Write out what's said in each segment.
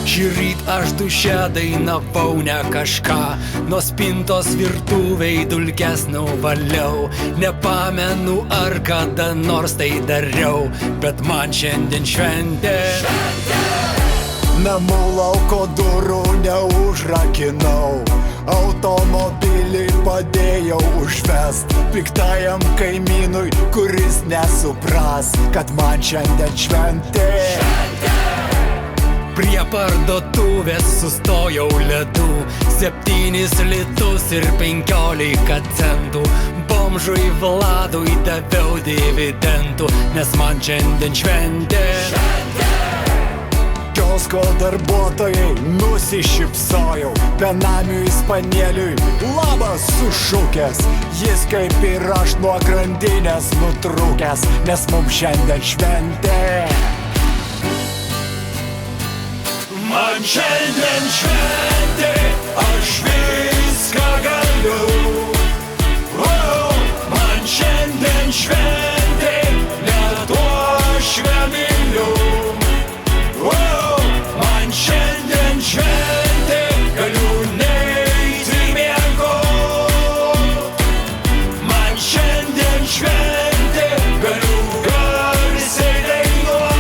Šįryt aš duše dainavau ne kažką, nuo spintos virtuvei dulkes nuvaliau. Nepamenu, ar kada nors tai dariau, bet man šiandien šventė. Namų lauko durų neužrakinau, automobilį padėjau užvest piktajam kaimynui, kuris nesupras, kad man šiandien šventė. Prie parduotuvės sustojau ledų, 7 litus ir 15 centų. Bomžui Vladui daviau dividendų, nes man šiandien šventė. Kiosko darbuotojai nusišypsojau, benamiui Ispanėliui labas sušukęs. Jis kaip ir aš nuo grandinės nutrūkęs, nes mums šiandien šventė. Man šiandien šventė, aš viską galiu. Man šiandien šventė, net aš myliu. Man šiandien šventė, galiu neiti miegot. Man šiandien šventė, galiu garsiai dainuot.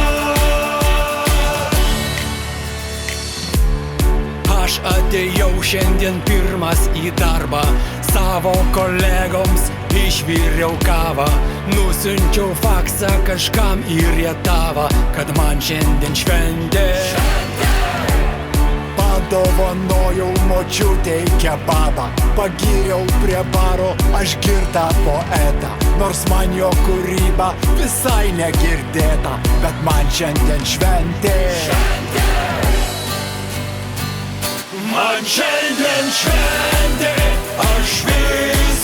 Aš atėjau šiandien pirmas į darbą, savo kolegoms išviriau kavą. Nusiunčiau faksą kažkam į Rietavą, kad man šiandien šventė. Padovanojau močiutei kebabą, pagyriau prie baro aš girtą poetą. Nors man jo kūryba visai negirdėta, bet man šiandien šventė. Man šiandien šventė, aš vis